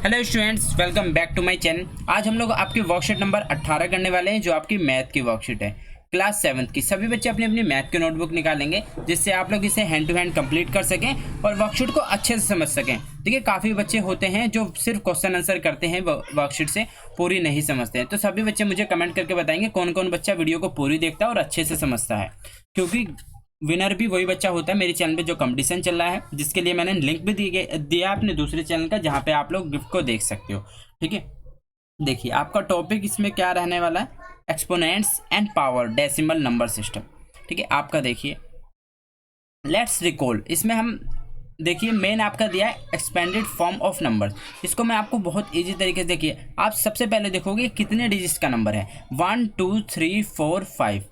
Hello students, welcome back to my channel. आज हम लोग आपकी वर्कशीट नंबर 18 करने वाले हैं, जो आपकी मैथ की वर्कशीट है क्लास 7 की। सभी बच्चे अपनी अपनी मैथ की नोटबुक निकालेंगे, जिससे आप लोग इसे हैंड टू हैंड कंप्लीट कर सकें और वर्कशीट को अच्छे से समझ सकें। देखिए, काफ़ी बच्चे होते हैं जो सिर्फ क्वेश्चन आंसर करते हैं, वर्कशीट से पूरी नहीं समझते हैं। तो सभी बच्चे मुझे कमेंट करके बताएंगे कौन कौन बच्चा वीडियो को पूरी देखता है और अच्छे से समझता है, क्योंकि विनर भी वही बच्चा होता है। मेरे चैनल पे जो कंपटीशन चल रहा है, जिसके लिए मैंने लिंक भी दिया अपने दूसरे चैनल का, जहाँ पे आप लोग गिफ्ट को देख सकते हो। ठीक है, देखिए आपका टॉपिक इसमें क्या रहने वाला है, exponents and power decimal number system. ठीक है, आपका देखिए लेट्स रिकॉल। इसमें हम देखिए मेन आपका दिया है एक्सपेंडेड फॉर्म ऑफ नंबर। इसको मैं आपको बहुत इजी तरीके से, देखिए आप सबसे पहले देखोगे कितने डिजिट्स का नंबर है, 1 2 3 4 5।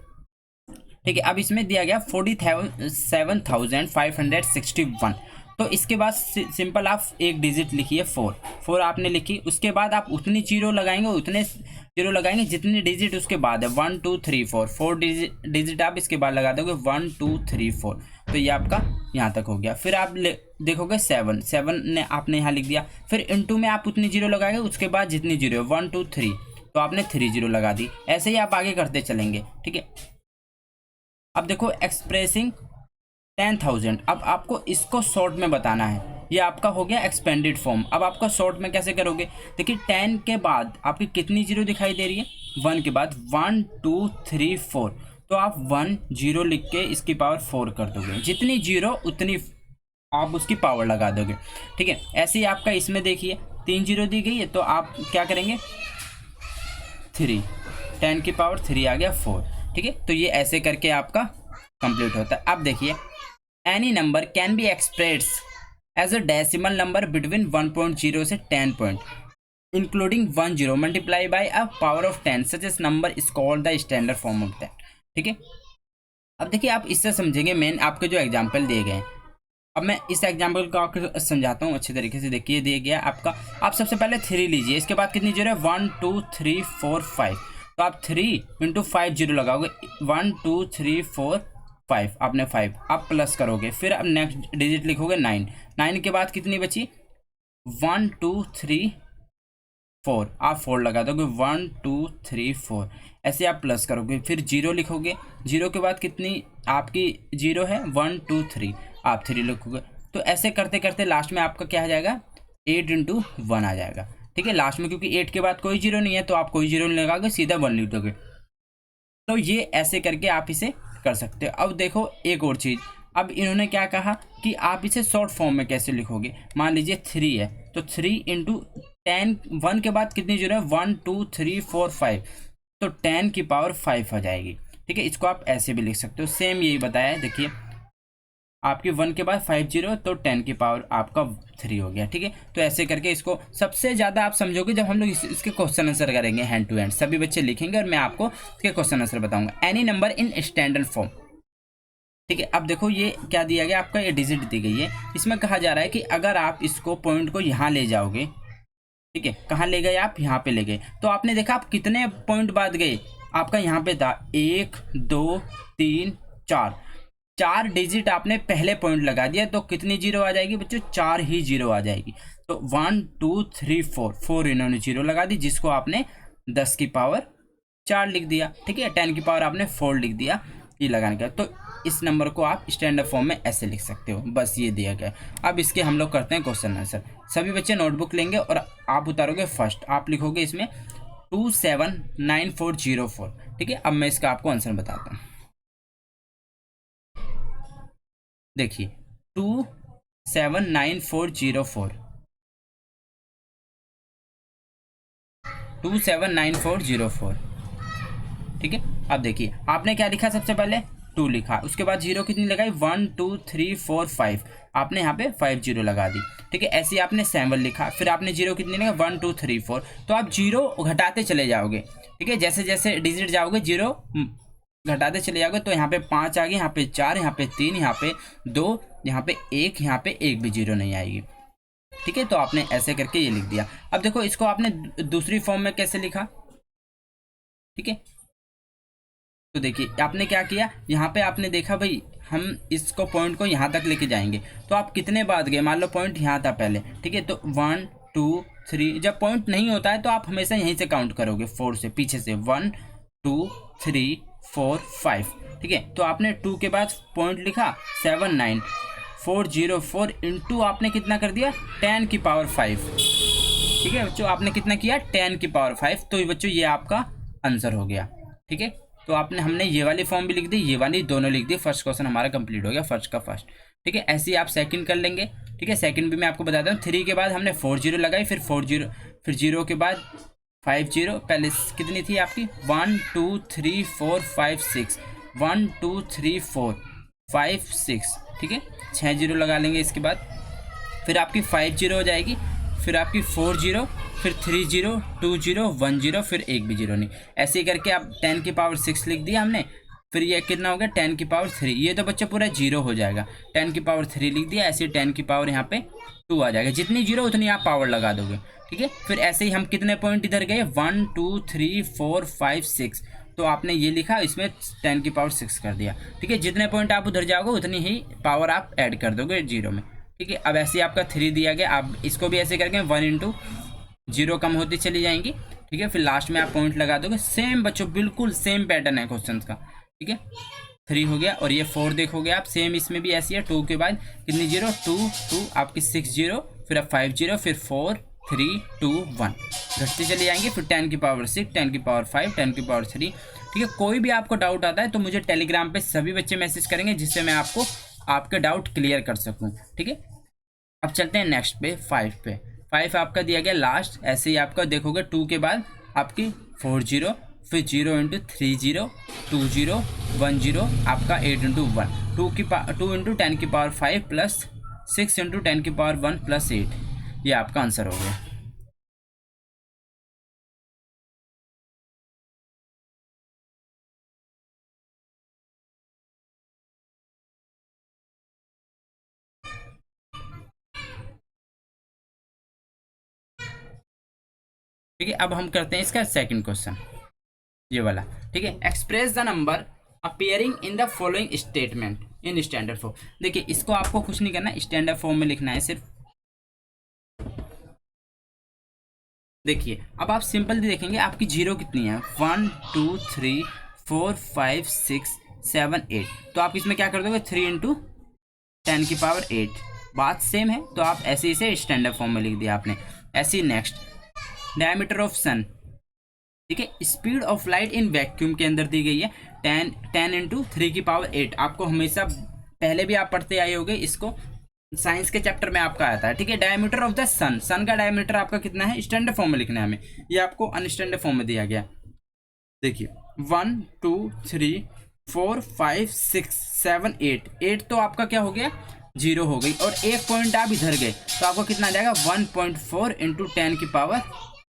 ठीक है, अब इसमें दिया गया 47,561। तो इसके बाद सिंपल आप एक डिजिट लिखिए, 4 आपने लिखी। उसके बाद आप उतनी जीरो लगाएंगे, उतने जीरो लगाएंगे जितनी डिजिट उसके बाद है, 1 2 3 4 डिजिट आप इसके बाद लगा दोगे, 1 2 3 4। तो ये आपका यहाँ तक हो गया। फिर आप देखोगे 7 ने आपने यहाँ लिख दिया। फिर इनटू में आप उतनी जीरो लगाएंगे, उसके बाद जितनी जीरो है 1 2 3, तो आपने 3 जीरो लगा दी। ऐसे ही आप आगे करते चलेंगे। ठीक है, अब देखो एक्सप्रेसिंग 10,000। अब आपको इसको शॉर्ट में बताना है। ये आपका हो गया एक्सपेंडेड फॉर्म। अब आपका शॉर्ट में कैसे करोगे, देखिए 10 के बाद आपकी कितनी जीरो दिखाई दे रही है, 1 के बाद 1 2 3 4। तो आप 1 0 लिख के इसकी पावर 4 कर दोगे, जितनी जीरो उतनी आप उसकी पावर लगा दोगे। ठीक है, ऐसे ही आपका इसमें देखिए 3 जीरो दी गई है, तो आप क्या करेंगे, 3, 10 की पावर 3 आ गया 4। ठीक है, तो ये ऐसे करके आपका कंप्लीट होता है। अब देखिए any number can be express as a decimal number between 1.0 से 10 point, including 1 0 multiply by a power of 10, such as number is called the standard form of that. ठीक है, अब देखिए आप इससे समझेंगे मेन आपके जो एग्जाम्पल दिए गए हैं। अब मैं इस एग्जाम्पल को आपको समझाता हूँ अच्छे तरीके से। देखिए दिया गया आपका, आप सबसे पहले 3 लीजिए, इसके बाद कितनी जीरो है, 1 2 3 4 5। तो आप 3 इंटू 5 जीरो लगाओगे, 1 2 3 4 5, आपने 5 आप प्लस करोगे। फिर अब नेक्स्ट डिजिट लिखोगे 9 के बाद कितनी बची, 1 2 3 4, आप 4 लगा दोगे, 1 2 3 4। ऐसे आप प्लस करोगे, फिर जीरो लिखोगे, जीरो के बाद कितनी आपकी जीरो है, 1 2 3, आप 3 लिखोगे। तो ऐसे करते करते लास्ट में आपका क्या आ जाएगा, 8 इंटू 1 आ जाएगा। ठीक है, लास्ट में क्योंकि 8 के बाद कोई जीरो नहीं है, तो आप कोई जीरो नहीं लगाओगे, सीधा 1 लिख दोगे। तो ये ऐसे करके आप इसे कर सकते हो। अब देखो एक और चीज़, अब इन्होंने क्या कहा कि आप इसे शॉर्ट फॉर्म में कैसे लिखोगे। मान लीजिए 3 है, तो 3 इंटू 10, 1 के बाद कितनी जीरो है, 1 2 3 4 5, तो 10 की पावर 5 आ जाएगी। ठीक है, इसको आप ऐसे भी लिख सकते हो, सेम यही बताया है। देखिए आपकी 1 के बाद 5 जीरो, तो 10 की पावर आपका 3 हो गया। ठीक है, तो ऐसे करके इसको सबसे ज़्यादा आप समझोगे जब हम लोग इसके क्वेश्चन आंसर करेंगे हैंड टू हैंड। सभी बच्चे लिखेंगे और मैं आपको इसके क्वेश्चन आंसर बताऊंगा। Any number in standard form. ठीक है, अब देखो ये क्या दिया गया आपका, ये डिजिट दी गई है। इसमें कहा जा रहा है कि अगर आप इसको पॉइंट को यहाँ ले जाओगे, ठीक है, कहाँ ले गए आप, यहाँ पे ले गए, तो आपने देखा आप कितने पॉइंट बाद गए, आपका यहाँ पे था 1 2 3 4 डिजिट आपने पहले पॉइंट लगा दिया, तो कितनी जीरो आ जाएगी बच्चों, 4 ही जीरो आ जाएगी। तो 1 2 3 4 इन्होंने जीरो लगा दी, जिसको आपने 10 की पावर 4 लिख दिया। ठीक है, 10 की पावर आपने 4 लिख दिया, ये लगाने का। तो इस नंबर को आप स्टैंडर्ड फॉर्म में ऐसे लिख सकते हो, बस ये दिया गया। अब इसके हम लोग करते हैं क्वेश्चन आंसर। सभी बच्चे नोटबुक लेंगे और आप उतारोगे फर्स्ट, आप लिखोगे इसमें 279404। ठीक है, अब मैं इसका आपको आंसर बताता हूँ। देखिए 279404, 279404। ठीक है, अब देखिए आपने क्या लिखा, सबसे पहले 2 लिखा, उसके बाद जीरो कितनी लगाई, 1 2 3 4 5, आपने यहाँ पे 5 जीरो लगा दी। ठीक है, ऐसे ही आपने 7 लिखा, फिर आपने जीरो कितनी लगा, 1 2 3 4। तो आप जीरो घटाते चले जाओगे। ठीक है, जैसे जैसे डिजिट जाओगे जीरो घटाते चले जाओगे। तो यहाँ पे 5 आ गई, यहाँ पे 4, यहाँ पे 3, यहाँ पे 2, यहाँ पे 1, यहाँ पे 1 भी जीरो नहीं आएगी। ठीक है, तो आपने ऐसे करके ये लिख दिया। अब देखो इसको आपने दूसरी फॉर्म में कैसे लिखा। ठीक है, तो देखिए आपने क्या किया, यहाँ पे आपने देखा भाई हम इसको पॉइंट को यहाँ तक लेके जाएंगे, तो आप कितने बाद गए, मान लो पॉइंट यहाँ था पहले। ठीक है, तो 1 2 3, जब पॉइंट नहीं होता है तो आप हमेशा यहीं से काउंट करोगे 4 से, पीछे से 1 2 3 4 5, ठीक है। तो आपने 2 के बाद पॉइंट लिखा 7 9 4 0 4 इंटू आपने कितना कर दिया 10 की पावर 5, ठीक है बच्चों, आपने कितना किया 10 की पावर 5। तो बच्चों ये आपका आंसर हो गया, ठीक है। तो हमने ये वाली फॉर्म भी लिख दी, ये वाली दोनों लिख दी। फर्स्ट क्वेश्चन हमारा कंप्लीट हो गया, फर्स्ट का फर्स्ट, ठीक है। ऐसे ही आप सेकंड कर लेंगे, ठीक है। सेकंड भी मैं आपको बताता हूँ। 3 के बाद हमने 4 0 लगाई, फिर 4 0, फिर 0 के बाद 5 0, पहले कितनी थी आपकी 1 2 3 4 5 6, 1 2 3 4 5 6, ठीक है। 6 0 लगा लेंगे इसके बाद, फिर आपकी 5 0 हो जाएगी, फिर आपकी 4 0, फिर 3 0 2 0 1 0, फिर एक भी 0 नहीं। ऐसे ही करके आप 10 की पावर 6 लिख दिया हमने, फिर ये कितना हो गया 10 की पावर 3, ये तो बच्चे पूरा 0 हो जाएगा। 10 की पावर 3 लिख दिया, ऐसे 10 की पावर यहाँ पे 2 आ जाएगा। जितनी 0 उतनी आप पावर लगा दोगे, ठीक है। फिर ऐसे ही हम कितने पॉइंट इधर गए 1 2 3 4 5 6, तो आपने ये लिखा, इसमें 10 की पावर 6 कर दिया, ठीक है। जितने पॉइंट आप उधर जाओगे उतनी ही पावर आप ऐड कर दोगे 0 में, ठीक है। अब ऐसे ही आपका 3 दिया गया, आप इसको भी ऐसे करके 1 इंटू 0 कम होती चली जाएंगी, ठीक है। फिर लास्ट में आप पॉइंट लगा दोगे। सेम बच्चों बिल्कुल सेम पैटर्न है क्वेश्चन का, ठीक है। 3 हो गया, और ये 4 देखोगे आप, सेम इसमें भी ऐसी है। 2 के बाद कितनी 0 2 2, आपकी 6 0, फिर अब 5 0, फिर 4 3 2 1, घटती चली जाएंगी। फिर 10 की पावर 6, 10 की पावर 5, 10 की पावर 3, ठीक है। कोई भी आपको डाउट आता है तो मुझे टेलीग्राम पे सभी बच्चे मैसेज करेंगे, जिससे मैं आपको आपके डाउट क्लियर कर सकूं, ठीक है। अब चलते हैं नेक्स्ट पे 5 पे। 5 आपका दिया गया लास्ट। ऐसे ही आपका देखोगे 2 के बाद आपकी 4 0, फिर 0 इंटू 3 0 2 0 1 0, आपका 8 इंटू 1, 2 इंटू 10 की पावर 5 प्लस 6 इंटू 10 की पावर 1 प्लस 8, ये आपका आंसर हो गया। ठीक है, अब हम करते हैं इसका सेकंड क्वेश्चन, ये वाला, ठीक है। Express the number appearing in the following statement in standard form. देखिए इसको आपको कुछ नहीं करना, स्टैंडर्ड फॉर्म में लिखना है सिर्फ। देखिए अब आप सिंपल देखेंगे आपकी 0 कितनी है 1 2 3 4 5 6 7 8, तो आप इसमें क्या कर दोगे 3 इंटू 10 की पावर 8, बात सेम है। तो आप ऐसे इसे स्टैंडर्ड फॉर्म में लिख दिया आपने। ऐसे ही नेक्स्ट, डायमीटर ऑफ सन, ठीक है। Speed of light in vacuum के अंदर दी गई है 10 इंटू 3 की पावर 8। आपको हमेशा पहले भी आप पढ़ते आए होगे इसको, साइंस के चैप्टर में आपका आता है, ठीक है। डायमीटर ऑफ द सन, सन का डायमीटर आपका कितना है स्टैंडर्ड फॉर्म में लिखना है हमें, ये आपको अनस्टैंडर्ड फॉर्म में दिया गया। देखिए 1 2 3 4 5 6 7 8, 8 तो आपका क्या हो गया 0 हो गई, और एक पॉइंट आप इधर गए तो आपको कितना आ जाएगा 1.4 इंटू 10 की पावर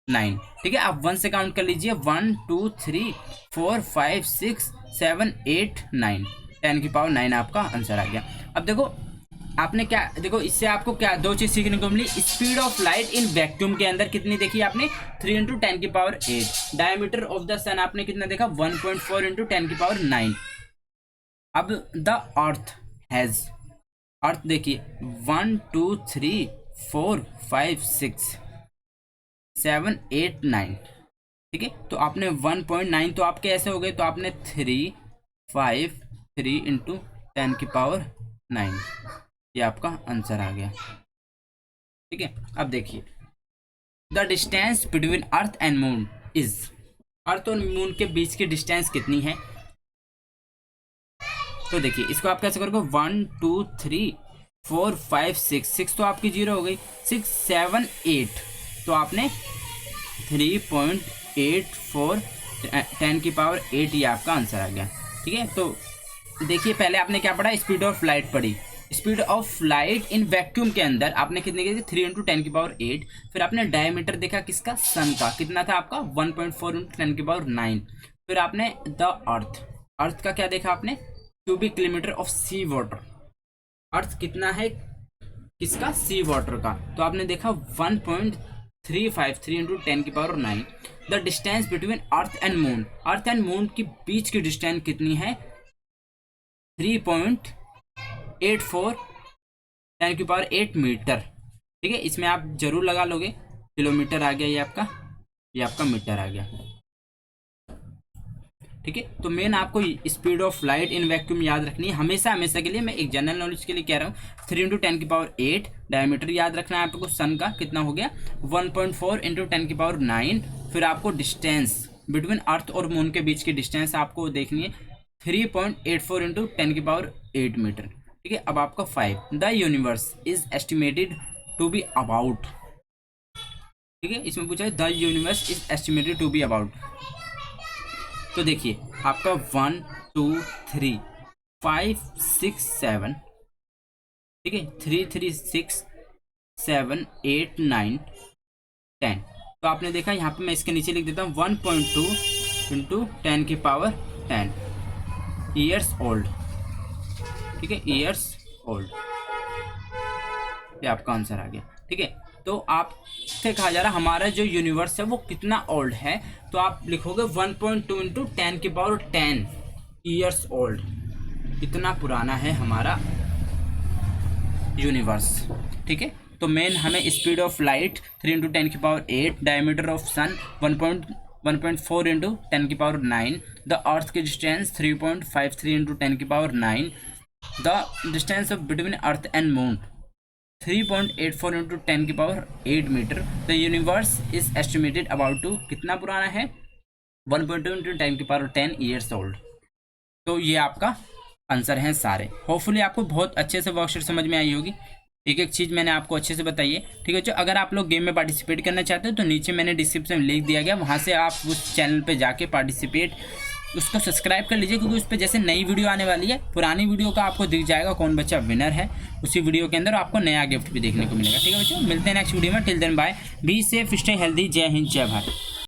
9, ठीक है। आप 1 से काउंट कर लीजिए 1 2 3 4 5 6 7 8 9, 10 की पावर 9 आपका आंसर आ गया। अब देखो आपने क्या, देखो इससे आपको क्या दो चीज सीखने को मिली। Speed of light in vacuum के अंदर कितनी देखी आपने 3 इंटू 10 की power 8। Diameter of the sun आपने कितना देखा 1.4 इंटू 10 की पावर 9। अब द अर्थ हैज, अर्थ देखिए 1 2 3 4 5 6 7 8 9, ठीक है। तो आपने 1.9 तो आपके ऐसे हो गए, तो आपने 3 5 3 इंटू 10 की पावर 9, ये आपका आंसर आ गया, ठीक है। अब देखिए the distance between earth and moon is, earth और मून के बीच की डिस्टेंस कितनी है। तो देखिए इसको आप कैसे करोगे 1 2 3 4 5 6, 6 तो आपकी 0 हो गई, 6 7 8, तो आपने 3.84 10 की पावर 8, ये आपका आंसर आ गया, ठीक है। तो देखिए पहले आपने क्या पढ़ा, स्पीड ऑफ लाइट पढ़ी। Speed of light in vacuum के अंदर आपने कितने की थी 3 इंटू 10 की पावर 8। फिर आपने डायमीटर देखा किसका, सन का, कितना था आपका 1.4 इंटू 10 की पावर 9। फिर आपने द अर्थ, अर्थ का क्या देखा आपने cubic kilometre of sea water, earth कितना है किसका सी वाटर का, तो आपने देखा 1.353 इंटू 10 की power 9। The distance between earth and moon, earth and moon के बीच की डिस्टेंस कितनी है 3.84 10 की पावर 8 मीटर, ठीक है, इसमें आप जरूर लगा लोगे। किलोमीटर आ गया, ये आपका मीटर आ गया। ठीक है, तो मेन आपको speed of light in vacuum याद रखनी है हमेशा हमेशा के लिए। मैं एक जनरल नॉलेज के लिए कह रहा हूँ। 3 × 10⁸ डायमीटर याद रखना है आपको सन का, कितना हो गया 1.4 × 10⁹। फिर आपको डिस्टेंस बिटवीन अर्थ और मून के बीच की डिस्टेंस आपको देखनी है 3.84 × 10⁸ मीटर। ठीक है, अब आपका 5 the universe is estimated to be about. ठीक है, इसमें पूछा है the universe is estimated to be about. तो देखिए आपका 1 2 3 5 6 7, ठीक है 3 3 6 7 8 9 10। तो आपने देखा यहाँ पे मैं इसके नीचे लिख देता हूँ 1.2 × 10⁻10 ईयर्स ओल्ड। ठीक है, ईयर्स ओल्ड, ये आपका आंसर आ गया। ठीक है, तो आपसे कहा जा रहा है हमारा जो यूनिवर्स है वो कितना ओल्ड है, तो आप लिखोगे 1.2 × 10⁻10 ईयर्स ओल्ड। इतना पुराना है हमारा यूनिवर्स। ठीक है, तो मेन हमें speed of light 3 × 10⁸, diameter of sun 1.4 × 10⁹, the earth की distance 3.53 × 10⁹, the distance of between earth and moon 3.84 × 10⁸ metre. The universe is estimated about two, कितना पुराना है 1.2 × 10⁻10 ईयर्स ओल्ड। तो ये आपका आंसर हैं सारे। होपफुली आपको बहुत अच्छे से वर्कशीट समझ में आई होगी। एक एक चीज़ मैंने आपको अच्छे से बताई है। ठीक है, जो अगर आप लोग गेम में पार्टिसिपेट करना चाहते हो तो नीचे मैंने डिस्क्रिप्शन में लिंक दिया गया, वहाँ से आप उस चैनल पे जाके पार्टिसिपेट उसको सब्सक्राइब कर लीजिए, क्योंकि उस पर जैसे नई वीडियो आने वाली है पुरानी वीडियो का आपको दिख जाएगा कौन बच्चा विनर है उसी वीडियो के अंदर, आपको नया गिफ्ट भी देखने को मिलेगा। ठीक है बच्चों, मिलते हैं नेक्स्ट वीडियो में। Till then bye, be safe, stay healthy. जय हिंद, जय भारत।